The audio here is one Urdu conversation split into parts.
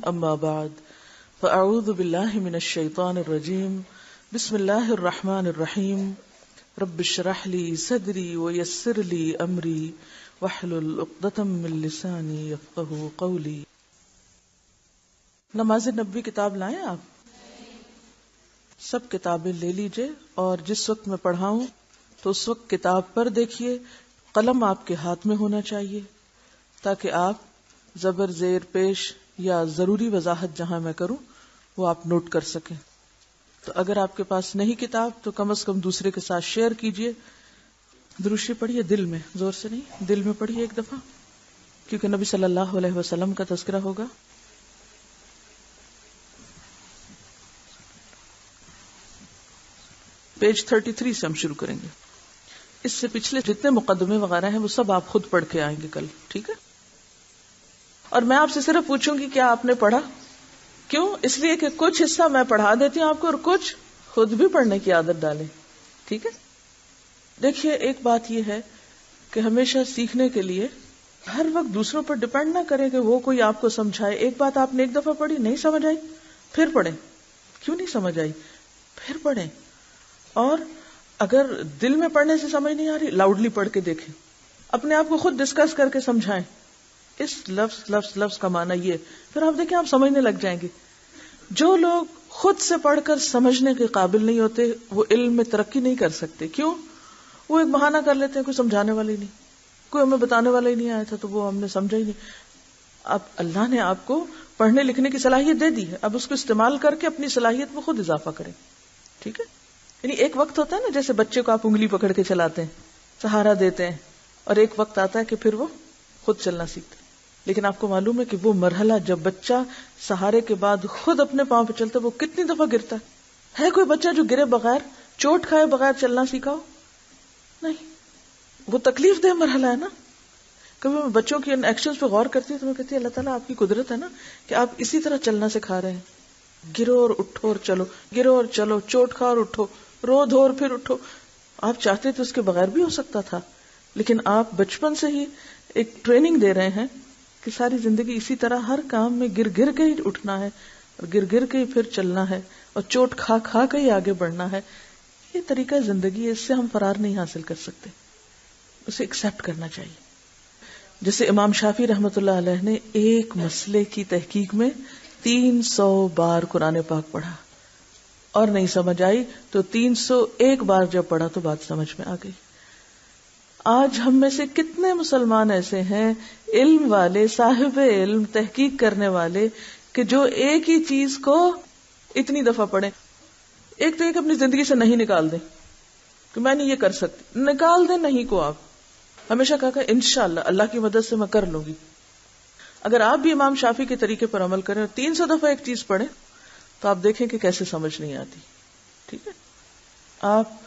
اما بعد فاعوذ باللہ من الشیطان الرجیم بسم اللہ الرحمن الرحیم رب اشرح لی صدری ویسر لی امری واحلل عقدۃ من لسانی یفقہوا قولی. نماز نبی کتاب لائیں آپ؟ سب کتابیں لے لیجئے اور جس وقت میں پڑھاؤں تو اس وقت کتاب پر دیکھیے، قلم آپ کے ہاتھ میں ہونا چاہیے تاکہ آپ زبر زیر پیش یا ضروری وضاحت جہاں میں کروں وہ آپ نوٹ کر سکیں. تو اگر آپ کے پاس نہیں کتاب تو کم از کم دوسرے کے ساتھ شیئر کیجئے. دروشی پڑھیے دل میں، زور سے نہیں، دل میں پڑھیے ایک دفعہ، کیونکہ نبی صلی اللہ علیہ وسلم کا تذکرہ ہوگا. پیج 33 سے ہم شروع کریں گے. اس سے پچھلے جتنے مقدمے وغیرہ ہیں وہ سب آپ خود پڑھ کے آئیں گے کل، ٹھیک ہے؟ اور میں آپ سے صرف پوچھوں گی کیا آپ نے پڑھا؟ کیوں؟ اس لیے کہ کچھ حصہ میں پڑھا دیتی ہوں آپ کو اور کچھ خود بھی پڑھنے کی عادت ڈالیں، ٹھیک ہے؟ دیکھیے ایک بات یہ ہے کہ ہمیشہ سیکھنے کے لیے ہر وقت دوسروں پر ڈیپینڈ نہ کریں کہ وہ کوئی آپ کو سمجھائے. ایک بات آپ نے ایک دفعہ پڑھی، نہیں سمجھ آئی، پھر پڑھیں. کیوں نہیں سمجھ آئی؟ پھر پڑھیں. اور اگر دل میں پڑھنے سے سمجھ نہیں آ رہی، لاؤڈلی پڑھ کے دیکھیں، اپنے آپ کو خود ڈسکس کر کے سمجھائیں اس لفظ کا معنی یہ، پھر آپ دیکھیں آپ سمجھنے لگ جائیں گے. جو لوگ خود سے پڑھ کر سمجھنے کے قابل نہیں ہوتے وہ علم میں ترقی نہیں کر سکتے. کیوں؟ وہ ایک بہانہ کر لیتے ہیں، کوئی سمجھانے والا ہی نہیں، کوئی ہمیں بتانے والا ہی نہیں آیا تھا تو وہ ہم نے سمجھا ہی نہیں. اب اللہ نے آپ کو پڑھنے لکھنے کی صلاحیت دے دی ہے، اب اس کو استعمال کر کے اپنی صلاحیت میں خود اضافہ کریں، ٹھیک ہے؟ یعنی ایک وقت ہوتا ہے نا جیسے بچے کو آپ انگلی پکڑ کے چلاتے ہیں، سہارا دیتے ہیں، اور ایک وقت آتا ہے کہ پھر وہ خود چلنا سیکھتے ہیں. لیکن آپ کو معلوم ہے کہ وہ مرحلہ جب بچہ سہارے کے بعد خود اپنے پاؤں پہ چلتا ہے وہ کتنی دفعہ گرتا ہے کوئی بچہ جو گرے بغیر، چوٹ کھائے بغیر چلنا سیکھا ہو؟ نہیں. وہ تکلیف دہ مرحلہ ہے نا. کبھی میں بچوں کی ان ایکشنز پہ غور کرتی ہوں تو میں کہتی ہوں اللہ تعالیٰ آپ کی قدرت ہے نا کہ آپ اسی طرح چلنا سکھا رہے ہیں. گرو اور اٹھو اور چلو، گرو اور چلو، چوٹ کھا اور اٹھو، رو دھو اور پھر اٹھو. آپ چاہتے تو اس کے بغیر بھی ہو سکتا تھا، لیکن آپ بچپن سے ہی ایک ٹریننگ دے رہے ہیں کہ ساری زندگی اسی طرح ہر کام میں گر گر کے ہی اٹھنا ہے اور گر گر کے ہی پھر چلنا ہے اور چوٹ کھا کھا کے ہی آگے بڑھنا ہے. یہ طریقہ زندگی ہے، اس سے ہم فرار نہیں حاصل کر سکتے، اسے ایکسپٹ کرنا چاہیے. جیسے امام شافعی رحمۃ اللہ علیہ نے ایک مسئلے کی تحقیق میں 300 بار قرآن پاک پڑھا اور نہیں سمجھ آئی تو 301 بار جب پڑھا تو بات سمجھ میں آ گئی. آج ہم میں سے کتنے مسلمان ایسے ہیں علم والے، صاحب علم، تحقیق کرنے والے، کہ جو ایک ہی چیز کو اتنی دفعہ پڑھیں. ایک تو ایک اپنی زندگی سے نہیں نکال دیں کہ میں نہیں یہ کر سکتی، نکال دیں نہیں کو. آپ ہمیشہ کہا کہ انشاءاللہ اللہ کی مدد سے میں کر لوں گی. اگر آپ بھی امام شافعی کے طریقے پر عمل کریں اور 300 دفعہ ایک چیز پڑھیں تو آپ دیکھیں کہ کیسے سمجھ نہیں آتی. ٹھیک ہے؟ آپ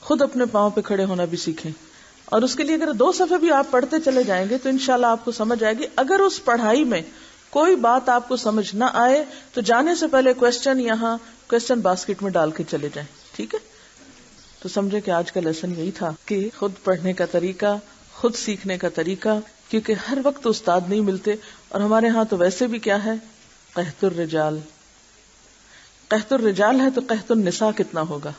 خود اپنے پاؤں پہ کھڑے ہونا بھی سیکھیں، اور اس کے لیے اگر 2 صفحے بھی آپ پڑھتے چلے جائیں گے تو انشاءاللہ آپ کو سمجھ آئے گی. اگر اس پڑھائی میں کوئی بات آپ کو سمجھ نہ آئے تو جانے سے پہلے کوسچن یہاں کوسچن باسکٹ میں ڈال کے چلے جائیں، ٹھیک ہے؟ تو سمجھے کہ آج کا لیسن یہی تھا کہ خود پڑھنے کا طریقہ، خود سیکھنے کا طریقہ، کیونکہ ہر وقت استاد نہیں ملتے. اور ہمارے ہاں تو ویسے بھی کیا ہے، قحط الرجال. قحط الرجال ہے تو قحط النساء کتنا ہوگا؟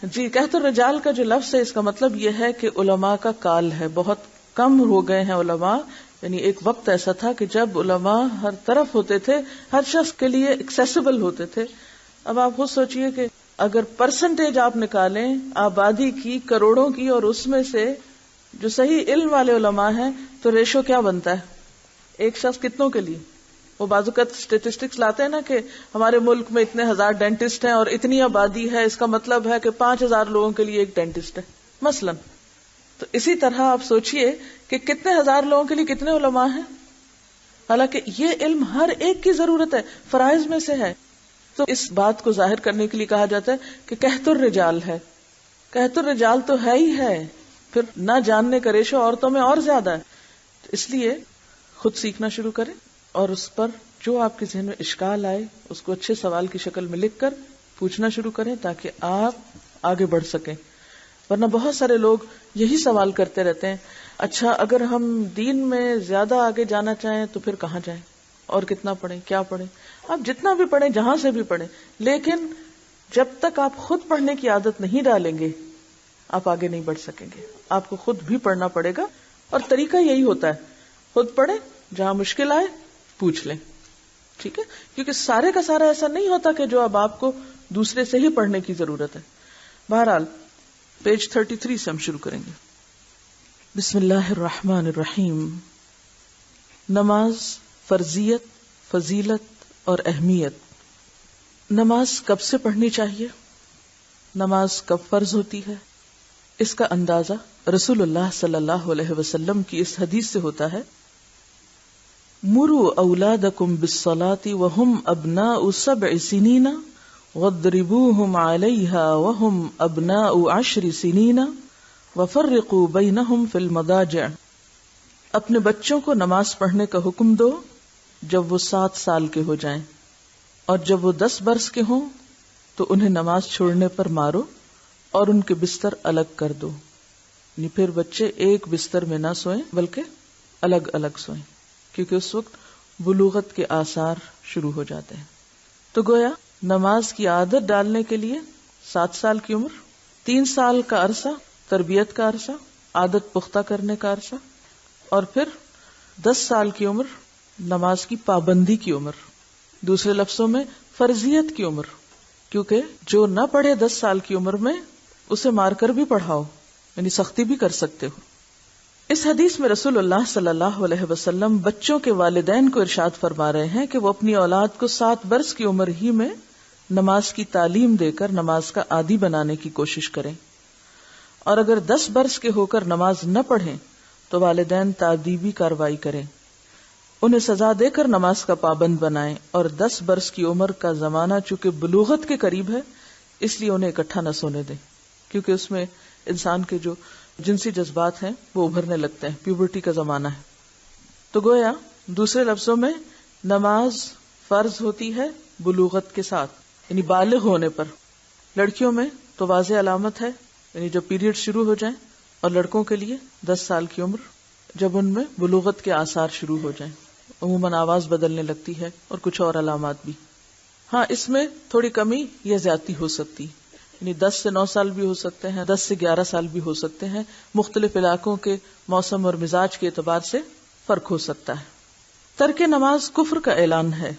جی، قحط الرجال کا جو لفظ ہے اس کا مطلب یہ ہے کہ علماء کا کال ہے، بہت کم ہو گئے ہیں علماء. یعنی ایک وقت ایسا تھا کہ جب علماء ہر طرف ہوتے تھے، ہر شخص کے لیے ایکسیسیبل ہوتے تھے. اب آپ خود سوچئے کہ اگر پرسنٹیج آپ نکالیں آبادی کی، کروڑوں کی، اور اس میں سے جو صحیح علم والے علماء ہیں تو ریشو کیا بنتا ہے؟ ایک شخص کتنوں کے لیے؟ وہ بعض اوقات اسٹیٹسٹکس لاتے ہیں نا کہ ہمارے ملک میں اتنے 1000 ڈینٹسٹ ہیں اور اتنی آبادی ہے، اس کا مطلب ہے کہ 5000 لوگوں کے لیے ایک ڈینٹسٹ ہے مثلا. تو اسی طرح آپ سوچئے کہ کتنے ہزار لوگوں کے لیے کتنے علماء ہیں، حالانکہ یہ علم ہر ایک کی ضرورت ہے، فرائض میں سے ہے. تو اس بات کو ظاہر کرنے کے لیے کہا جاتا ہے کہ قحط الرجال ہے. قحط الرجال تو ہے ہی ہے، پھر نہ جاننے کا ریشو عورتوں میں اور زیادہ ہے. تو اس لیے خود سیکھنا شروع کریں اور اس پر جو آپ کے ذہن میں اشکال آئے اس کو اچھے سوال کی شکل میں لکھ کر پوچھنا شروع کریں تاکہ آپ آگے بڑھ سکیں. ورنہ بہت سارے لوگ یہی سوال کرتے رہتے ہیں، اچھا اگر ہم دین میں زیادہ آگے جانا چاہیں تو پھر کہاں جائیں؟ اور کتنا پڑھیں، کیا پڑھیں. آپ جتنا بھی پڑھیں، جہاں سے بھی پڑھیں، لیکن جب تک آپ خود پڑھنے کی عادت نہیں ڈالیں گے آپ آگے نہیں بڑھ سکیں گے. آپ کو خود بھی پڑھنا پڑے گا، اور طریقہ یہی ہوتا ہے، خود پڑھیں، جہاں مشکل آئے پوچھ لیں. ٹھیک ہے، کیونکہ سارے کا سارا ایسا نہیں ہوتا کہ جو اب آپ کو دوسرے سے ہی پڑھنے کی ضرورت ہے. بہرحال پیج 33 سے ہم شروع کریں گے. بسم اللہ الرحمن الرحیم. نماز، فرضیت، فضیلت اور اہمیت. نماز کب سے پڑھنی چاہیے؟ نماز کب فرض ہوتی ہے؟ اس کا اندازہ رسول اللہ صلی اللہ علیہ وسلم کی اس حدیث سے ہوتا ہے: مروا اولادکم بالصلاۃ وهم ابناء 7 سنین واضربوهم علیہا وهم ابناء 10 سنین وفرقوا بینہم فی المضاجع. اپنے بچوں کو نماز پڑھنے کا حکم دو جب وہ 7 سال کے ہو جائیں، اور جب وہ 10 برس کے ہوں تو انہیں نماز چھوڑنے پر مارو اور ان کے بستر الگ کر دو. یعنی پھر بچے ایک بستر میں نہ سوئیں بلکہ الگ الگ سوئیں، کیونکہ اس وقت بلوغت کے آثار شروع ہو جاتے ہیں. تو گویا نماز کی عادت ڈالنے کے لیے 7 سال کی عمر، 3 سال کا عرصہ تربیت کا عرصہ، عادت پختہ کرنے کا عرصہ، اور پھر 10 سال کی عمر نماز کی پابندی کی عمر. دوسرے لفظوں میں فرضیت کی عمر، کیونکہ جو نہ پڑھے 10 سال کی عمر میں اسے مار کر بھی پڑھاؤ، یعنی سختی بھی کر سکتے ہو. اس حدیث میں رسول اللہ صلی اللہ علیہ وسلم بچوں کے والدین کو ارشاد فرما رہے ہیں کہ وہ اپنی اولاد کو 7 برس کی عمر ہی میں نماز کی تعلیم دے کر نماز کا عادی بنانے کی کوشش کریں، اور اگر 10 برس کے ہو کر نماز نہ پڑھیں تو والدین تادیبی کارروائی کریں، انہیں سزا دے کر نماز کا پابند بنائیں. اور 10 برس کی عمر کا زمانہ چونکہ بلوغت کے قریب ہے اس لیے انہیں اکٹھا نہ سونے دیں، کیونکہ اس میں انسان کے جو جنسی جذبات ہیں وہ ابھرنے لگتے ہیں، پیوبرٹی کا زمانہ ہے. تو گویا دوسرے لفظوں میں نماز فرض ہوتی ہے بلوغت کے ساتھ، یعنی بالغ ہونے پر. لڑکیوں میں تو واضح علامت ہے، یعنی جب پیریڈ شروع ہو جائیں، اور لڑکوں کے لیے 10 سال کی عمر جب ان میں بلوغت کے آثار شروع ہو جائیں، عموماً آواز بدلنے لگتی ہے اور کچھ اور علامات بھی. ہاں اس میں تھوڑی کمی یا زیادتی ہو سکتی، یعنی 10 سے 9 سال بھی ہو سکتے ہیں، 10 سے 11 سال بھی ہو سکتے ہیں. مختلف علاقوں کے موسم اور مزاج کے اعتبار سے فرق ہو سکتا ہے. ترک نماز کفر کا اعلان ہے.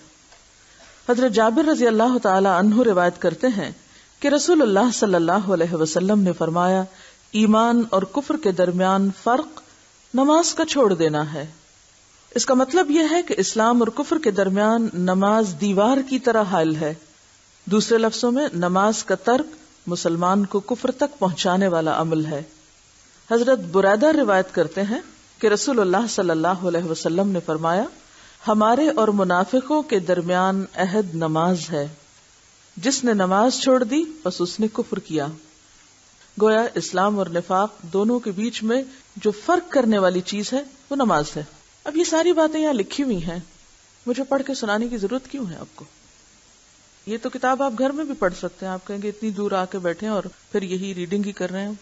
حضرت جابر رضی اللہ تعالی عنہ روایت کرتے ہیں کہ رسول اللہ صلی اللہ علیہ وسلم نے فرمایا: ایمان اور کفر کے درمیان فرق نماز کا چھوڑ دینا ہے. اس کا مطلب یہ ہے کہ اسلام اور کفر کے درمیان نماز دیوار کی طرح حائل ہے. دوسرے لفظوں میں نماز کا ترک مسلمان کو کفر تک پہنچانے والا عمل ہے. حضرت بریدہ روایت کرتے ہیں کہ رسول اللہ صلی اللہ علیہ وسلم نے فرمایا: ہمارے اور منافقوں کے درمیان عہد نماز ہے، جس نے نماز چھوڑ دی بس اس نے کفر کیا. گویا اسلام اور نفاق دونوں کے بیچ میں جو فرق کرنے والی چیز ہے وہ نماز ہے. اب یہ ساری باتیں یہاں لکھی ہوئی ہیں، مجھے پڑھ کے سنانے کی ضرورت کیوں ہے آپ کو؟ یہ تو کتاب آپ گھر میں بھی پڑھ سکتے ہیں. آپ کہیں گے اتنی دور آ کے بیٹھے اور پھر یہی ریڈنگ ہی کر رہے ہیں.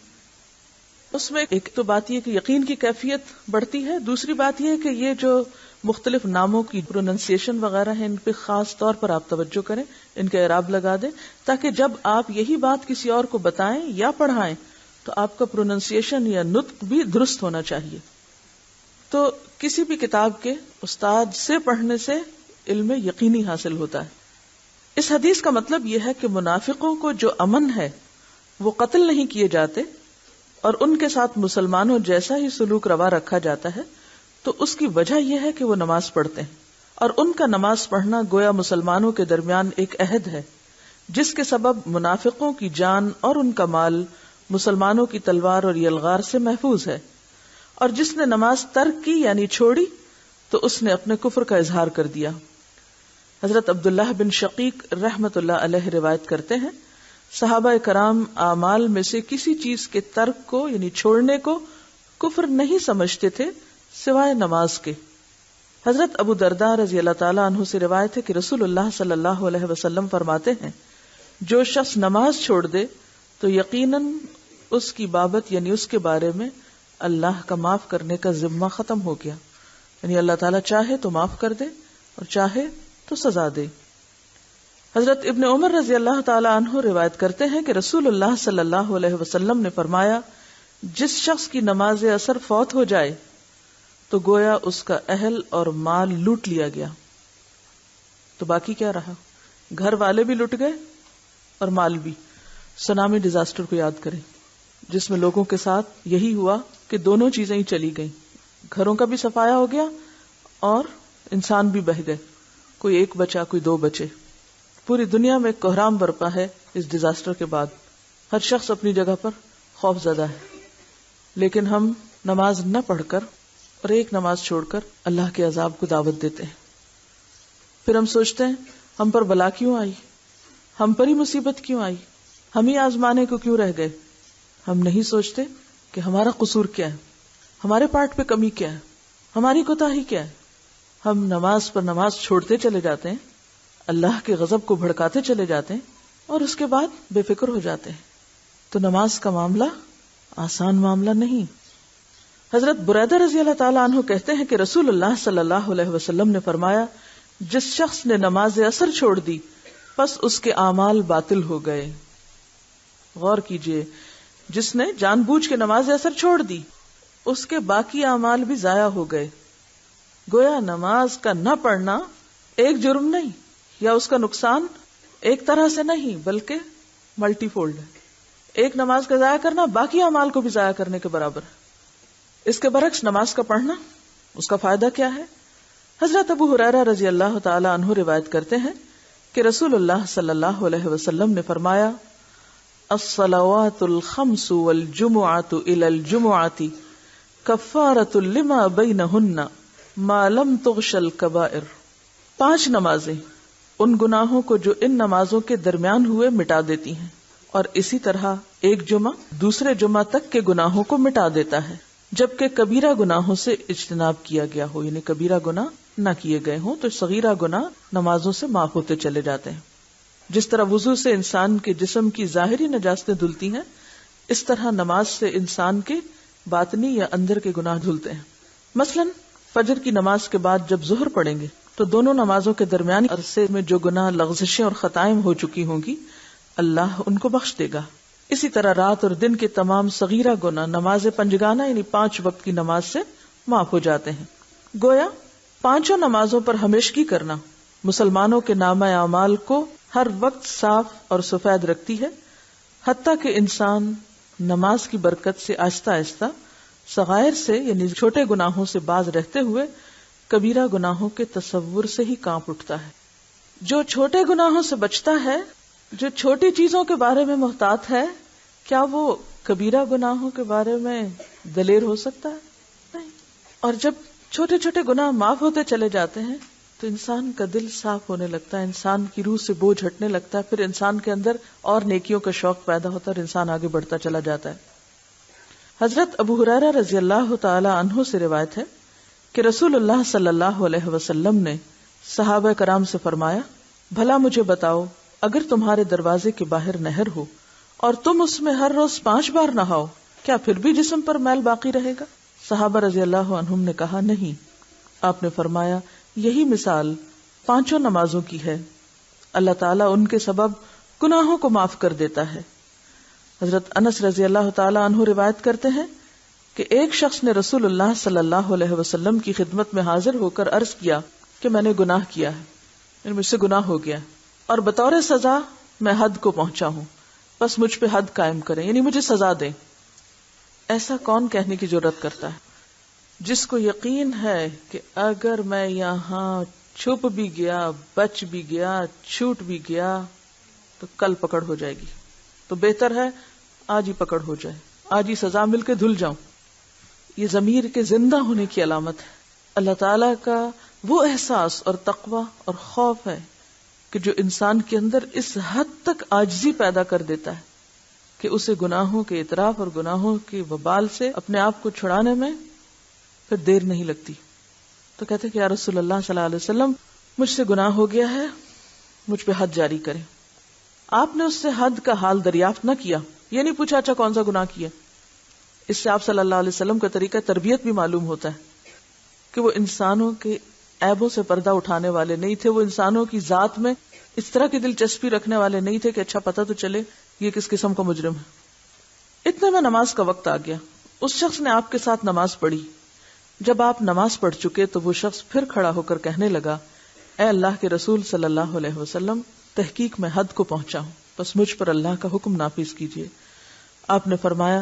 اس میں ایک تو بات یہ کہ یقین کی کیفیت بڑھتی ہے، دوسری بات یہ کہ یہ جو مختلف ناموں کی پروننسیشن وغیرہ ہیں ان پہ خاص طور پر آپ توجہ کریں، ان کے اعراب لگا دیں، تاکہ جب آپ یہی بات کسی اور کو بتائیں یا پڑھائیں تو آپ کا پروننسیشن یا نطق بھی درست ہونا چاہیے. تو کسی بھی کتاب کے استاد سے پڑھنے سے علم یقینی حاصل ہوتا ہے. اس حدیث کا مطلب یہ ہے کہ منافقوں کو جو امن ہے وہ قتل نہیں کیے جاتے اور ان کے ساتھ مسلمانوں جیسا ہی سلوک روا رکھا جاتا ہے، تو اس کی وجہ یہ ہے کہ وہ نماز پڑھتے ہیں، اور ان کا نماز پڑھنا گویا مسلمانوں کے درمیان ایک عہد ہے جس کے سبب منافقوں کی جان اور ان کا مال مسلمانوں کی تلوار اور یلغار سے محفوظ ہے. اور جس نے نماز ترک کی یعنی چھوڑی تو اس نے اپنے کفر کا اظہار کر دیا. حضرت عبداللہ بن شقیق رحمت اللہ علیہ روایت کرتے ہیں صحابہ کرام اعمال میں سے کسی چیز کے ترک کو یعنی چھوڑنے کو کفر نہیں سمجھتے تھے سوائے نماز کے. حضرت ابو درداء رضی اللہ تعالیٰ عنہ سے روایت ہے کہ رسول اللہ صلی اللہ علیہ وسلم فرماتے ہیں: جو شخص نماز چھوڑ دے تو یقیناً اس کی بابت یعنی اس کے بارے میں اللہ کا معاف کرنے کا ذمہ ختم ہو گیا. یعنی اللہ تعالیٰ چاہے تو معاف کر دے اور چاہے تو سزا دے۔ حضرت ابن عمر رضی اللہ تعالی عنہ روایت کرتے ہیں کہ رسول اللہ صلی اللہ علیہ وسلم نے فرمایا، جس شخص کی نماز عصر فوت ہو جائے تو گویا اس کا اہل اور مال لوٹ لیا گیا، تو باقی کیا رہا؟ گھر والے بھی لٹ گئے اور مال بھی۔ سونامی ڈیزاسٹر کو یاد کریں، جس میں لوگوں کے ساتھ یہی ہوا کہ دونوں چیزیں ہی چلی گئیں، گھروں کا بھی صفایا ہو گیا اور انسان بھی بہہ گئے، کوئی ایک بچا کوئی دو بچے۔ پوری دنیا میں کوہرام برپا ہے اس ڈیزاسٹر کے بعد، ہر شخص اپنی جگہ پر خوف زدہ ہے، لیکن ہم نماز نہ پڑھ کر اور ایک نماز چھوڑ کر اللہ کے عذاب کو دعوت دیتے ہیں۔ پھر ہم سوچتے ہیں ہم پر بلا کیوں آئی، ہم پر ہی مصیبت کیوں آئی، ہم ہی آزمانے کو کیوں رہ گئے۔ ہم نہیں سوچتے کہ ہمارا قصور کیا ہے، ہمارے پارٹ پہ کمی کیا ہے، ہماری کوتاہی کیا ہے۔ ہم نماز پر نماز چھوڑتے چلے جاتے ہیں، اللہ کے غضب کو بھڑکاتے چلے جاتے ہیں اور اس کے بعد بے فکر ہو جاتے ہیں۔ تو نماز کا معاملہ آسان معاملہ نہیں۔ حضرت بریدہ رضی اللہ تعالیٰ عنہ کہتے ہیں کہ رسول اللہ صلی اللہ علیہ وسلم نے فرمایا، جس شخص نے نماز عصر چھوڑ دی پس اس کے اعمال باطل ہو گئے۔ غور کیجئے، جس نے جان بوجھ کے نماز عصر چھوڑ دی اس کے باقی اعمال بھی ضائع ہو گئے۔ گویا نماز کا نہ پڑھنا ایک جرم نہیں، یا اس کا نقصان ایک طرح سے نہیں بلکہ ملٹی فولڈ ہے۔ ایک نماز کا ضائع کرنا باقی اعمال کو بھی ضائع کرنے کے برابر ہے۔ اس کے برعکس نماز کا پڑھنا، اس کا فائدہ کیا ہے؟ حضرت ابو ہریرہ رضی اللہ تعالی عنہ روایت کرتے ہیں کہ رسول اللہ صلی اللہ علیہ وسلم نے فرمایا، الصلوات الخمس والجمعۃ الی الجمعۃ کفارۃ لما بینہن ما لم تغش الکبائر۔ 5 نمازیں ان گناہوں کو جو ان نمازوں کے درمیان ہوئے مٹا دیتی ہیں، اور اسی طرح ایک جمعہ دوسرے جمعہ تک کے گناہوں کو مٹا دیتا ہے، جبکہ کبیرہ گناہوں سے اجتناب کیا گیا ہو، یعنی کبیرہ گناہ نہ کیے گئے ہوں تو صغیرہ گناہ نمازوں سے معاف ہوتے چلے جاتے ہیں۔ جس طرح وضو سے انسان کے جسم کی ظاہری نجاستیں دھلتی ہیں، اس طرح نماز سے انسان کے باطنی یا اندر کے گناہ دھلتے ہیں۔ مثلاً فجر کی نماز کے بعد جب ظہر پڑھیں گے تو دونوں نمازوں کے درمیان عرصے میں جو گناہ لغزشیں اور خطائیں ہو چکی ہوں گی اللہ ان کو بخش دے گا۔ اسی طرح رات اور دن کے تمام صغیرہ گناہ نماز پنجگانہ یعنی 5 وقت کی نماز سے معاف ہو جاتے ہیں۔ گویا 5 نمازوں پر ہمیشگی کرنا مسلمانوں کے نامہ اعمال کو ہر وقت صاف اور سفید رکھتی ہے، حتیٰ کہ انسان نماز کی برکت سے آہستہ آہستہ صغائر سے یعنی چھوٹے گناہوں سے باز رہتے ہوئے کبیرہ گناہوں کے تصور سے ہی کانپ اٹھتا ہے۔ جو چھوٹے گناہوں سے بچتا ہے، جو چھوٹی چیزوں کے بارے میں محتاط ہے، کیا وہ کبیرہ گناہوں کے بارے میں دلیر ہو سکتا ہے؟ نہیں۔ اور جب چھوٹے چھوٹے گناہ معاف ہوتے چلے جاتے ہیں تو انسان کا دل صاف ہونے لگتا ہے، انسان کی روح سے بوجھ ہٹنے لگتا ہے، پھر انسان کے اندر اور نیکیوں کا شوق پیدا ہوتا ہے اور انسان آگے بڑھتا چلا جاتا ہے۔ حضرت ابو ہریرہ رضی اللہ تعالی عنہ سے روایت ہے کہ رسول اللہ صلی اللہ علیہ وسلم نے صحابہ کرام سے فرمایا، بھلا مجھے بتاؤ، اگر تمہارے دروازے کے باہر نہر ہو اور تم اس میں ہر روز 5 بار نہاؤ، کیا پھر بھی جسم پر میل باقی رہے گا؟ صحابہ رضی اللہ عنہم نے کہا، نہیں۔ آپ نے فرمایا، یہی مثال 5 نمازوں کی ہے، اللہ تعالیٰ ان کے سبب گناہوں کو معاف کر دیتا ہے۔ حضرت انس رضی اللہ تعالیٰ عنہ روایت کرتے ہیں کہ ایک شخص نے رسول اللہ صلی اللہ علیہ وسلم کی خدمت میں حاضر ہو کر عرض کیا کہ میں نے گناہ کیا ہے، یعنی مجھ سے گناہ ہو گیا اور بطور سزا میں حد کو پہنچا ہوں، بس مجھ پہ حد قائم کریں، یعنی مجھے سزا دیں۔ ایسا کون کہنے کی جرات کرتا ہے جس کو یقین ہے کہ اگر میں یہاں چھپ بھی گیا، بچ بھی گیا، چھوٹ بھی گیا تو کل پکڑ ہو جائے گی، تو بہتر ہے آج ہی پکڑ ہو جائے، آج ہی سزا مل کے دھل جاؤں۔ یہ ضمیر کے زندہ ہونے کی علامت ہے۔ اللہ تعالیٰ کا وہ احساس اور تقوی اور خوف ہے کہ جو انسان کے اندر اس حد تک عاجزی پیدا کر دیتا ہے کہ اسے گناہوں کے اعتراف اور گناہوں کے وبال سے اپنے آپ کو چھڑانے میں پھر دیر نہیں لگتی۔ تو کہتے کہ یا رسول اللہ صلی اللہ علیہ وسلم، مجھ سے گناہ ہو گیا ہے، مجھ پہ حد جاری کریں۔ آپ نے اس سے حد کا حال دریافت نہ کیا، یہ نہیں پوچھا اچھا کون سا گناہ کیا۔ اس سے آپ صلی اللہ علیہ وسلم کا طریقہ تربیت بھی معلوم ہوتا ہے کہ وہ انسانوں کے عیبوں سے پردہ اٹھانے والے نہیں تھے، وہ انسانوں کی ذات میں اس طرح کی دلچسپی رکھنے والے نہیں تھے کہ اچھا پتہ تو چلے یہ کس قسم کا مجرم ہے۔ اتنے میں نماز کا وقت آ گیا، اس شخص نے آپ کے ساتھ نماز پڑھی۔ جب آپ نماز پڑھ چکے تو وہ شخص پھر کھڑا ہو کر کہنے لگا، اے اللہ کے رسول صلی اللہ علیہ وسلم، تحقیق میں حد کو پہنچا ہوں، بس مجھ پر اللہ کا حکم نافذ کیجیے۔ آپ نے فرمایا،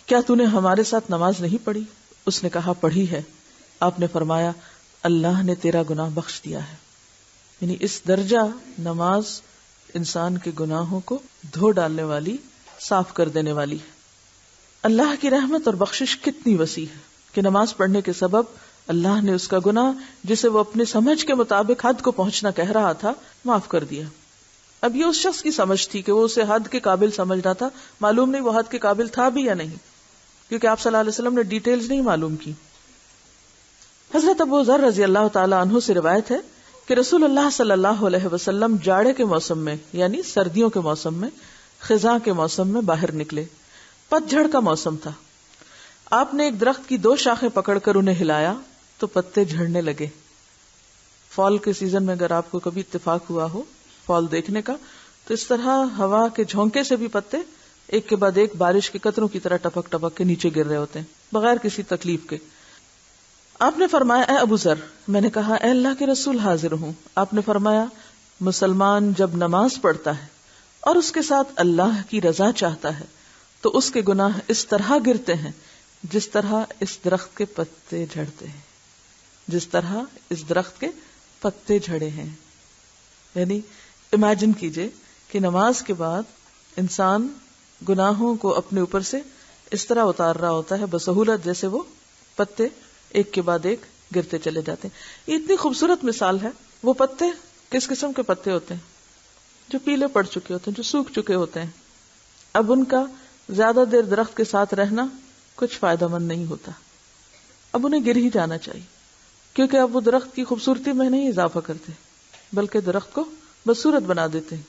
کیا تو نے ہمارے ساتھ نماز نہیں پڑھی؟ اس نے کہا، پڑھی ہے۔ آپ نے فرمایا، اللہ نے تیرا گناہ بخش دیا ہے۔ یعنی اس درجہ نماز انسان کے گناہوں کو دھو ڈالنے والی، صاف کر دینے والی ہے۔ اللہ کی رحمت اور بخشش کتنی وسیع ہے کہ نماز پڑھنے کے سبب اللہ نے اس کا گناہ، جسے وہ اپنے سمجھ کے مطابق حد کو پہنچنا کہہ رہا تھا، معاف کر دیا۔ اب یہ اس شخص کی سمجھ تھی کہ وہ اسے حد کے قابل سمجھ رہا تھا، معلوم نہیں وہ حد کے قابل تھا بھی یا نہیں، کیونکہ آپ صلی اللہ علیہ وسلم نے ڈیٹیلز نہیں معلوم کی۔ حضرت ابو ذر رضی اللہ تعالی عنہ سے روایت ہے کہ رسول اللہ صلی اللہ علیہ وسلم جاڑے کے موسم میں، یعنی سردیوں کے موسم میں، خزاں کے موسم میں باہر نکلے۔ پت جھڑ کا موسم تھا۔ آپ نے ایک درخت کی 2 شاخیں پکڑ کر انہیں ہلایا تو پتے جھڑنے لگے۔ فال کے سیزن میں اگر آپ کو کبھی اتفاق ہوا ہو فال دیکھنے کا، تو اس طرح ہوا کے جھونکے سے بھی پتے ایک کے بعد ایک بارش کے قطروں کی طرح ٹپک ٹپک کے نیچے گر رہے ہوتے ہیں بغیر کسی تکلیف کے۔ آپ نے فرمایا، اے ابو ذر، میں نے کہا، اے اللہ کے رسول، حاضر ہوں۔ آپ نے فرمایا، مسلمان جب نماز پڑھتا ہے اور اس کے ساتھ اللہ کی رضا چاہتا ہے تو اس کے گناہ اس طرح گرتے ہیں جس طرح اس درخت کے پتے جھڑتے ہیں، جس طرح اس درخت کے پتے جھڑے ہیں۔ یعنی امیجن کیجئے کہ نماز کے بعد انسان گناہوں کو اپنے اوپر سے اس طرح اتار رہا ہوتا ہے بسہولت، جیسے وہ پتے ایک کے بعد ایک گرتے چلے جاتے ہیں۔ یہ اتنی خوبصورت مثال ہے۔ وہ پتے کس قسم کے پتے ہوتے ہیں؟ جو پیلے پڑ چکے ہوتے ہیں، جو سوکھ چکے ہوتے ہیں۔ اب ان کا زیادہ دیر درخت کے ساتھ رہنا کچھ فائدہ مند نہیں ہوتا، اب انہیں گر ہی جانا چاہیے، کیونکہ اب وہ درخت کی خوبصورتی میں نہیں اضافہ کرتے بلکہ درخت کو بدصورت بنا دیتے ہیں۔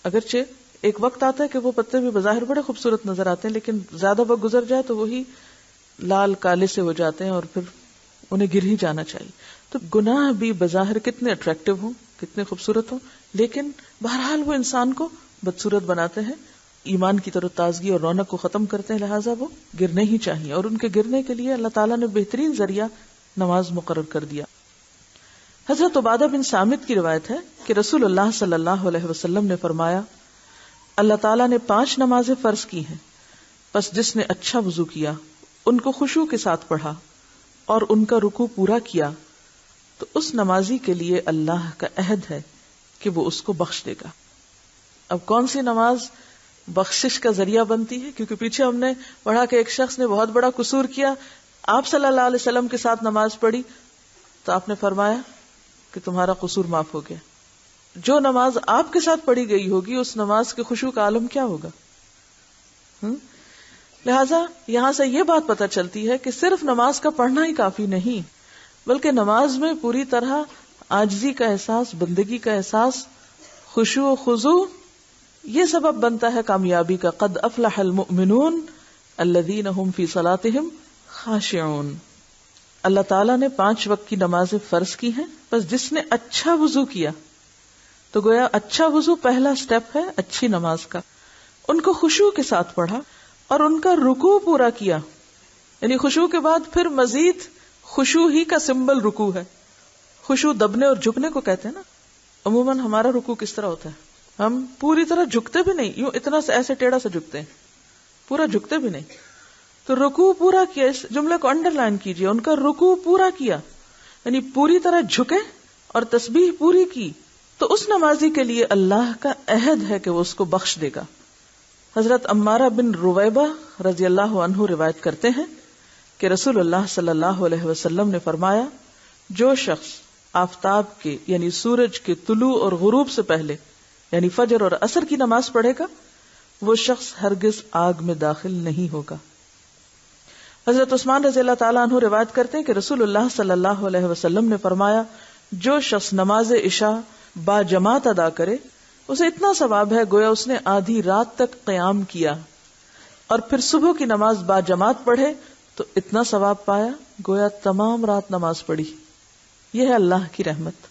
اگرچہ ایک وقت آتا ہے کہ وہ پتے بھی بظاہر بڑے خوبصورت نظر آتے ہیں، لیکن زیادہ وقت گزر جائے تو وہی لال کالے سے ہو جاتے ہیں اور پھر انہیں گر ہی جانا چاہیے۔ تو گناہ بھی بظاہر کتنے اٹریکٹیو ہوں، کتنے خوبصورت ہوں، لیکن بہرحال وہ انسان کو بدصورت بناتے ہیں، ایمان کی طرف تازگی اور رونق کو ختم کرتے ہیں، لہٰذا وہ گرنے ہی چاہیے، اور ان کے گرنے کے لیے اللہ تعالیٰ نے بہترین ذریعہ نماز مقرر کر دیا۔ حضرت عبادہ بن صامت کی روایت ہے کہ رسول اللہ صلی اللہ علیہ وسلم نے فرمایا، اللہ تعالیٰ نے 5 نمازیں فرض کی ہیں، پس جس نے اچھا وضو کیا، ان کو خشوع کے ساتھ پڑھا اور ان کا رکوع پورا کیا تو اس نمازی کے لیے اللہ کا عہد ہے کہ وہ اس کو بخش دے گا۔ اب کون سی نماز بخشش کا ذریعہ بنتی ہے؟ کیونکہ پیچھے ہم نے پڑھا کہ ایک شخص نے بہت بڑا قصور کیا، آپ صلی اللہ علیہ وسلم کے ساتھ نماز پڑھی تو آپ نے فرمایا کہ تمہارا قصور معاف ہو گیا۔ جو نماز آپ کے ساتھ پڑھی گئی ہوگی اس نماز کے خشوع کا عالم کیا ہوگا؟ لہذا یہاں سے یہ بات پتہ چلتی ہے کہ صرف نماز کا پڑھنا ہی کافی نہیں، بلکہ نماز میں پوری طرح عاجزی کا احساس، بندگی کا احساس، خشوع و خضوع، یہ سبب بنتا ہے کامیابی کا۔ قد افلح المؤمنون الذین هم فی صلاتهم خاشعون۔ اللہ تعالیٰ نے 5 وقت کی نمازیں فرض کی ہیں، بس جس نے اچھا وضو کیا، تو گویا اچھا وضو پہلا سٹیپ ہے اچھی نماز کا، ان کو خشوع کے ساتھ پڑھا اور ان کا رکوع پورا کیا۔ یعنی خشوع کے بعد پھر مزید خشوع ہی کا سمبل رکوع ہے۔ خشوع دبنے اور جھکنے کو کہتے ہیں نا۔ عموماً ہمارا رکوع کس طرح ہوتا ہے؟ ہم پوری طرح جھکتے بھی نہیں، یوں اتنا سے ایسے ٹیڑھا سے جھکتے ہیں، پورا جھکتے بھی نہیں۔ تو رکوع پورا کیا، اس جملے کو انڈر لائن کیجئے، ان کا رکوع پورا کیا، یعنی پوری طرح جھکے اور تسبیح پوری کی، تو اس نمازی کے لیے اللہ کا عہد ہے کہ وہ اس کو بخش دے گا۔ حضرت عمارہ بن رویبہ رضی اللہ عنہ روایت کرتے ہیں کہ رسول اللہ صلی اللہ علیہ وسلم نے فرمایا، جو شخص آفتاب کے یعنی سورج کے طلوع اور غروب سے پہلے یعنی فجر اور عصر کی نماز پڑھے گا، وہ شخص ہرگز آگ میں داخل نہیں ہوگا۔ حضرت عثمان رضی اللہ تعالیٰ عنہ روایت کرتے ہیں کہ رسول اللہ صلی اللہ علیہ وسلم نے فرمایا، جو شخص نماز عشاء با جماعت ادا کرے اسے اتنا ثواب ہے گویا اس نے آدھی رات تک قیام کیا، اور پھر صبح کی نماز با جماعت پڑھے تو اتنا ثواب پایا گویا تمام رات نماز پڑھی۔ یہ ہے اللہ کی رحمت.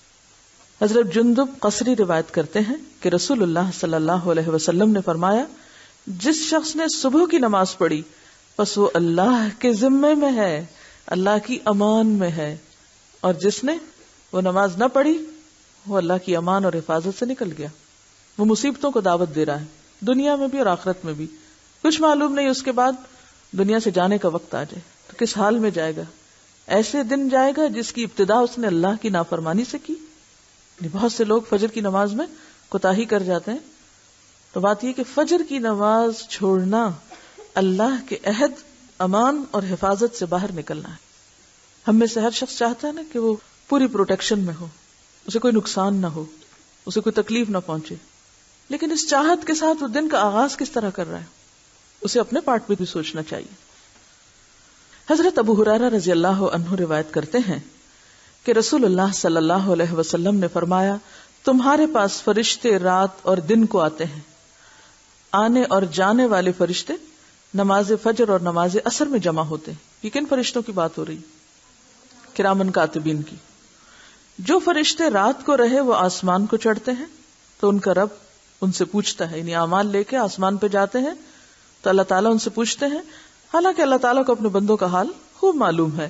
حضرت جندب قصری روایت کرتے ہیں کہ رسول اللہ صلی اللہ علیہ وسلم نے فرمایا جس شخص نے صبح کی نماز پڑھی پس وہ اللہ کے ذمے میں ہے، اللہ کی امان میں ہے، اور جس نے وہ نماز نہ پڑھی وہ اللہ کی امان اور حفاظت سے نکل گیا. وہ مصیبتوں کو دعوت دے رہا ہے، دنیا میں بھی اور آخرت میں بھی. کچھ معلوم نہیں اس کے بعد دنیا سے جانے کا وقت آ جائے تو کس حال میں جائے گا. ایسے دن جائے گا جس کی ابتدا اس نے اللہ کی نافرمانی سے کی. بہت سے لوگ فجر کی نماز میں کوتاہی کر جاتے ہیں. تو بات یہ کہ فجر کی نماز چھوڑنا اللہ کے عہد، امان اور حفاظت سے باہر نکلنا ہے. ہم میں سے ہر شخص چاہتا ہے نا کہ وہ پوری پروٹیکشن میں ہو، اسے کوئی نقصان نہ ہو، اسے کوئی تکلیف نہ پہنچے. لیکن اس چاہت کے ساتھ وہ دن کا آغاز کس طرح کر رہا ہے، اسے اپنے پارٹ پہ بھی سوچنا چاہیے. حضرت ابو ہریرہ رضی اللہ عنہ روایت کرتے ہیں کہ رسول اللہ صلی اللہ علیہ وسلم نے فرمایا تمہارے پاس فرشتے رات اور دن کو آتے ہیں. آنے اور جانے والے فرشتے نماز فجر اور نماز عصر میں جمع ہوتے ہیں. یہ کن فرشتوں کی بات ہو رہی؟ کرامن کاتبین کی. جو فرشتے رات کو رہے وہ آسمان کو چڑھتے ہیں تو ان کا رب ان سے پوچھتا ہے، یعنی اعمال لے کے آسمان پہ جاتے ہیں تو اللہ تعالیٰ ان سے پوچھتے ہیں، حالانکہ اللہ تعالیٰ کو اپنے بندوں کا حال خوب معلوم ہے،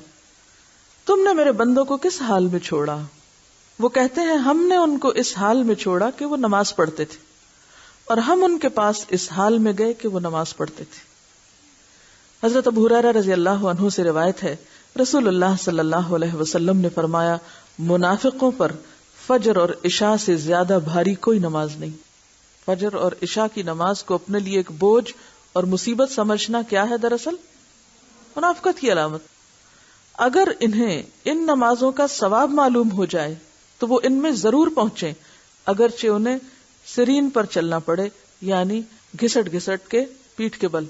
تم نے میرے بندوں کو کس حال میں چھوڑا؟ وہ کہتے ہیں ہم نے ان کو اس حال میں چھوڑا کہ وہ نماز پڑھتے تھے، اور ہم ان کے پاس اس حال میں گئے کہ وہ نماز پڑھتے تھے. حضرت ابو ہریرہ رضی اللہ عنہ سے روایت ہے رسول اللہ صلی اللہ علیہ وسلم نے فرمایا منافقوں پر فجر اور عشاء سے زیادہ بھاری کوئی نماز نہیں. فجر اور عشاء کی نماز کو اپنے لیے ایک بوجھ اور مصیبت سمجھنا کیا ہے؟ دراصل منافقت کی علامت. اگر انہیں ان نمازوں کا ثواب معلوم ہو جائے تو وہ ان میں ضرور پہنچیں، اگرچہ انہیں سرین پر چلنا پڑے، یعنی گھسٹ گھسٹ کے پیٹھ کے بل.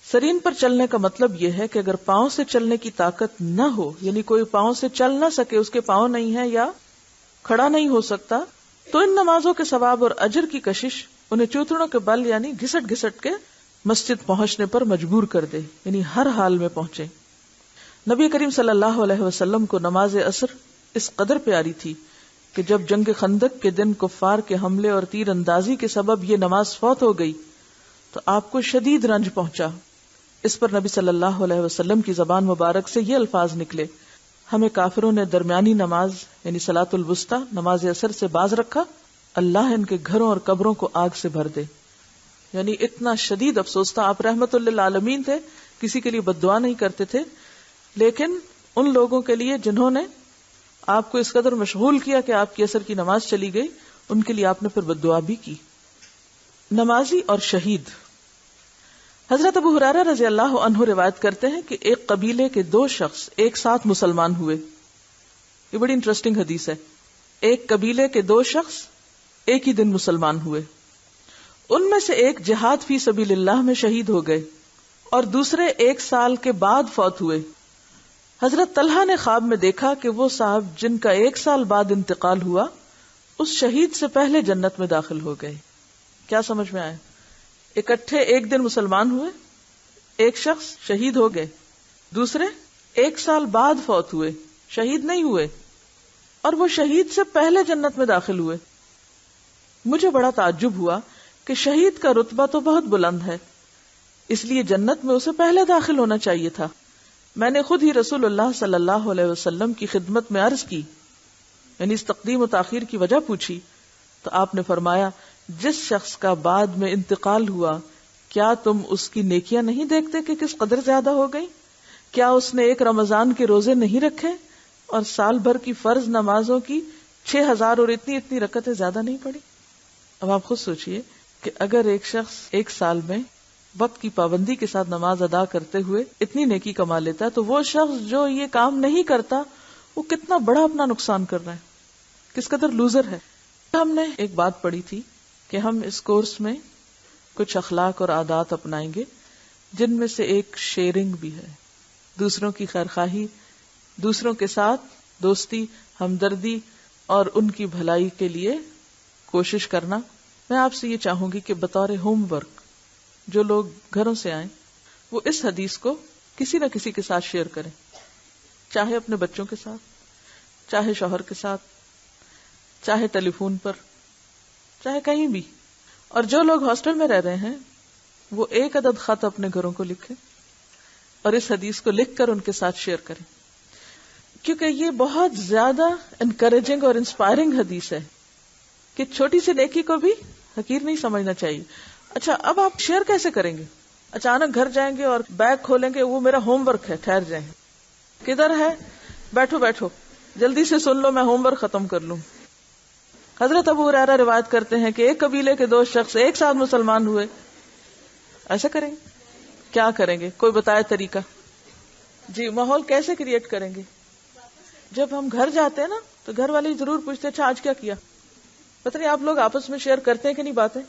سرین پر چلنے کا مطلب یہ ہے کہ اگر پاؤں سے چلنے کی طاقت نہ ہو، یعنی کوئی پاؤں سے چل نہ سکے، اس کے پاؤں نہیں ہے یا کھڑا نہیں ہو سکتا، تو ان نمازوں کے ثواب اور اجر کی کشش انہیں چوتڑوں کے بل یعنی گھسٹ گھسٹ کے مسجد پہنچنے پر مجبور کر دے، یعنی ہر حال میں پہنچے. نبی کریم صلی اللہ علیہ وسلم کو نماز عصر اس قدر پیاری تھی کہ جب جنگ خندق کے دن کفار کے حملے اور تیر اندازی کے سبب یہ نماز فوت ہو گئی تو آپ کو شدید رنج پہنچا. اس پر نبی صلی اللہ علیہ وسلم کی زبان مبارک سے یہ الفاظ نکلے، ہمیں کافروں نے درمیانی نماز یعنی صلاۃ الوسطی نماز عصر سے باز رکھا، اللہ ان کے گھروں اور قبروں کو آگ سے بھر دے. یعنی اتنا شدید افسوس تھا. آپ رحمت للعالمین تھے، کسی کے لیے بد دعا نہیں کرتے تھے، لیکن ان لوگوں کے لیے جنہوں نے آپ کو اس قدر مشغول کیا کہ آپ کی عصر کی نماز چلی گئی، ان کے لیے آپ نے پھر بد دعا بھی کی. نمازی اور شہید. حضرت ابو ہریرہ رضی اللہ عنہ روایت کرتے ہیں کہ ایک قبیلے کے 2 شخص ایک ساتھ مسلمان ہوئے. یہ بڑی انٹرسٹنگ حدیث ہے. ایک قبیلے کے 2 شخص ایک ہی دن مسلمان ہوئے. ان میں سے ایک جہاد فی سبیل اللہ میں شہید ہو گئے اور دوسرے 1 سال کے بعد فوت ہوئے. حضرت طلحہ نے خواب میں دیکھا کہ وہ صاحب جن کا 1 سال بعد انتقال ہوا اس شہید سے پہلے جنت میں داخل ہو گئے. کیا سمجھ میں آیا؟ اکٹھے ایک دن مسلمان ہوئے، ایک شخص شہید ہو گئے، دوسرے 1 سال بعد فوت ہوئے، شہید نہیں ہوئے، اور وہ شہید سے پہلے جنت میں داخل ہوئے. مجھے بڑا تعجب ہوا کہ شہید کا رتبہ تو بہت بلند ہے، اس لیے جنت میں اسے پہلے داخل ہونا چاہیے تھا. میں نے خود ہی رسول اللہ صلی اللہ علیہ وسلم کی خدمت میں عرض کی، یعنی اس تقدیم و تاخیر کی وجہ پوچھی، تو آپ نے فرمایا جس شخص کا بعد میں انتقال ہوا کیا تم اس کی نیکیاں نہیں دیکھتے کہ کس قدر زیادہ ہو گئی؟ کیا اس نے 1 رمضان کے روزے نہیں رکھے اور سال بھر کی فرض نمازوں کی 6000 اور اتنی رکعتیں زیادہ نہیں پڑھی؟ اب آپ خود سوچئے کہ اگر ایک شخص 1 سال میں وقت کی پابندی کے ساتھ نماز ادا کرتے ہوئے اتنی نیکی کما لیتا ہے تو وہ شخص جو یہ کام نہیں کرتا وہ کتنا بڑا اپنا نقصان کر رہا ہے، کس قدر لوزر ہے. ہم نے ایک بات پڑھی تھی کہ ہم اس کورس میں کچھ اخلاق اور عادات اپنائیں گے جن میں سے ایک شیئرنگ بھی ہے، دوسروں کی خیرخواہی، دوسروں کے ساتھ دوستی، ہمدردی اور ان کی بھلائی کے لیے کوشش کرنا. میں آپ سے یہ چاہوں گی کہ بطور ہوم ورک جو لوگ گھروں سے آئیں وہ اس حدیث کو کسی نہ کسی کے ساتھ شیئر کریں، چاہے اپنے بچوں کے ساتھ، چاہے شوہر کے ساتھ، چاہے ٹیلی فون پر، چاہے کہیں بھی. اور جو لوگ ہاسٹل میں رہ رہے ہیں وہ ایک عدد خط اپنے گھروں کو لکھیں اور اس حدیث کو لکھ کر ان کے ساتھ شیئر کریں، کیونکہ یہ بہت زیادہ انکریجنگ اور انسپائرنگ حدیث ہے کہ چھوٹی سی نیکی کو بھی حقیر نہیں سمجھنا چاہیے. اچھا، اب آپ شیئر کیسے کریں گے؟ اچانک گھر جائیں گے اور بیگ کھولیں گے، وہ میرا ہوم ورک ہے، ٹھہر جائیں. کدھر ہے؟ بیٹھو بیٹھو، جلدی سے سن لو، میں ہوم ورک ختم کر لوں. حضرت ابو ہریرہ روایت کرتے ہیں کہ ایک قبیلے کے 2 شخص ایک ساتھ مسلمان ہوئے. ایسا کریں گے؟ کیا کریں گے؟ کوئی بتائے طریقہ. جی، ماحول کیسے کریٹ کریں گے؟ جب ہم گھر جاتے ہیں نا تو گھر والے ضرور پوچھتے ہیں اچھا آج کیا کیا. پتہ نہیں آپ لوگ آپس میں شیئر کرتے ہیں کہ نہیں باتیں.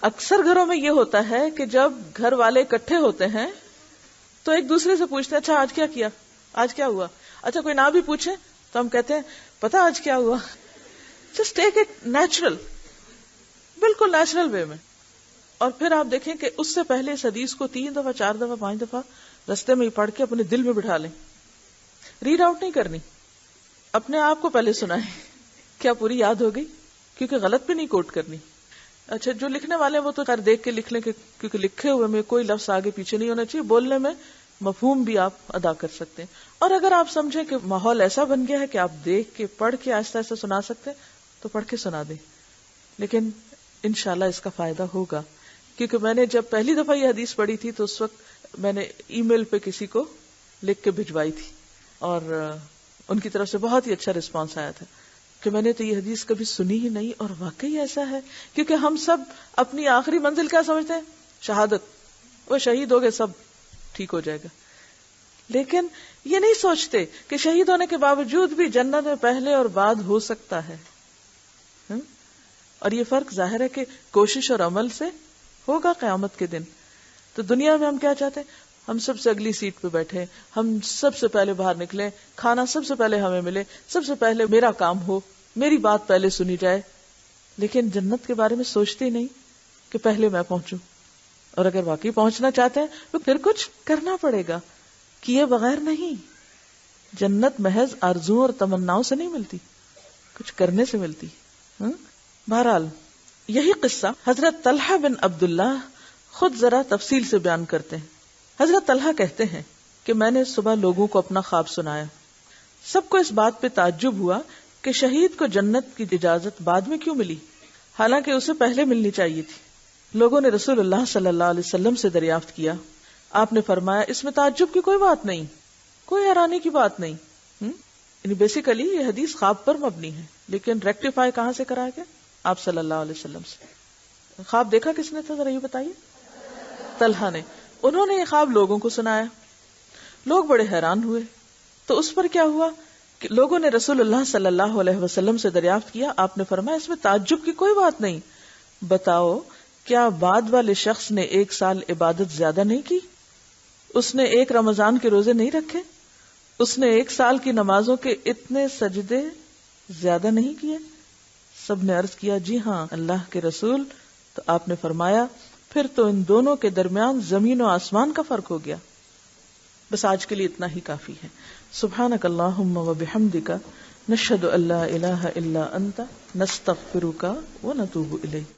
اکثر گھروں میں یہ ہوتا ہے کہ جب گھر والے اکٹھے ہوتے ہیں تو ایک دوسرے سے پوچھتے ہیں اچھا آج کیا کیا، آج کیا ہوا. اچھا کوئی نہ بھی پوچھے تو ہم کہتے ہیں پتا آج کیا ہوا. جسٹ ٹیک اٹ نیچرل، بالکل نیچرل وے میں. اور پھر آپ دیکھیں کہ اس سے پہلے اس حدیث کو 3 دفعہ 4 دفعہ 5 دفعہ رستے میں ہی پڑھ کے اپنے دل میں بٹھا لیں. ریڈ آؤٹ نہیں کرنی، اپنے آپ کو پہلے سنائیں. کیا پوری یاد ہو گئی؟ کیونکہ غلط بھی نہیں کوٹ کرنی. اچھا، جو لکھنے والے وہ تو خیر دیکھ کے لکھ لیں کیونکہ لکھے ہوئے میں کوئی لفظ آگے پیچھے نہیں ہونا چاہیے. بولنے میں مفہوم بھی آپ ادا کر سکتے ہیں. اور اگر آپ سمجھیں کہ ماحول ایسا بن گیا ہے کہ آپ دیکھ کے پڑھ کے آہستہ آہستہ سنا سکتے ہیں تو پڑھ کے سنا دیں. لیکن انشاءاللہ اس کا فائدہ ہوگا، کیونکہ میں نے جب پہلی دفعہ یہ حدیث پڑھی تھی تو اس وقت میں نے ای میل پہ کسی کو لکھ کے بھجوائی تھی اور ان کی طرف سے بہت ہی اچھا رسپانس آیا تھا کہ میں نے تو یہ حدیث کبھی سنی ہی نہیں اور واقعی ایسا ہے. کیونکہ ہم سب اپنی آخری منزل کیا سمجھتے ہیں؟ شہادت. وہ شہید ہو گئے سب ٹھیک ہو جائے گا. لیکن یہ نہیں سوچتے کہ شہید ہونے کے باوجود بھی جنت میں پہلے اور بعد ہو سکتا ہے. اور یہ فرق ظاہر ہے کہ کوشش اور عمل سے ہوگا قیامت کے دن. تو دنیا میں ہم کیا چاہتے ہیں؟ ہم سب سے اگلی سیٹ پہ بیٹھے، ہم سب سے پہلے باہر نکلیں، کھانا سب سے پہلے ہمیں ملے، سب سے پہلے میرا کام ہو، میری بات پہلے سنی جائے. لیکن جنت کے بارے میں سوچتے ہی نہیں کہ پہلے میں پہنچوں. اور اگر واقعی پہنچنا چاہتے ہیں تو پھر کچھ کرنا پڑے گا، کیے بغیر نہیں. جنت محض آرزوؤں اور تمناؤں سے نہیں ملتی، کچھ کرنے سے ملتی. بہرحال یہی قصہ حضرت طلحہ بن عبداللہ خود ذرا تفصیل سے بیان کرتے ہیں. حضرت طلحہ کہتے ہیں کہ میں نے صبح لوگوں کو اپنا خواب سنایا. سب کو اس بات پہ تعجب ہوا کہ شہید کو جنت کی اجازت بعد میں کیوں ملی، حالانکہ اسے پہلے ملنی چاہیے تھی. لوگوں نے رسول اللہ صلی اللہ علیہ وسلم سے دریافت کیا. آپ نے فرمایا اس میں تعجب کی کوئی بات نہیں، کوئی حیرانی کی بات نہیں. یعنی بیسیکلی یہ حدیث خواب پر مبنی ہے، لیکن ریکٹیفائی کہاں سے کرایا گیا؟ آپ صلی اللہ علیہ وسلم سے. خواب دیکھا کس نے تھا ذرا یہ بتائیے؟ طلحہ نے. انہوں نے یہ خواب لوگوں کو سنایا، لوگ بڑے حیران ہوئے. تو اس پر کیا ہوا کہ لوگوں نے رسول اللہ صلی اللہ علیہ وسلم سے دریافت کیا. آپ نے فرمایا اس میں تعجب کی کوئی بات نہیں. بتاؤ کیا بعد والے شخص نے 1 سال عبادت زیادہ نہیں کی؟ اس نے 1 رمضان کے روزے نہیں رکھے؟ اس نے 1 سال کی نمازوں کے اتنے سجدے زیادہ نہیں کیے؟ سب نے عرض کیا جی ہاں اللہ کے رسول. تو آپ نے فرمایا پھر تو ان دونوں کے درمیان زمین و آسمان کا فرق ہو گیا. بس آج کے لیے اتنا ہی کافی ہے. سبحانک اللہم و بحمدک نشہد ان لا الہ الا انت نستغفرک و نتوب الیک.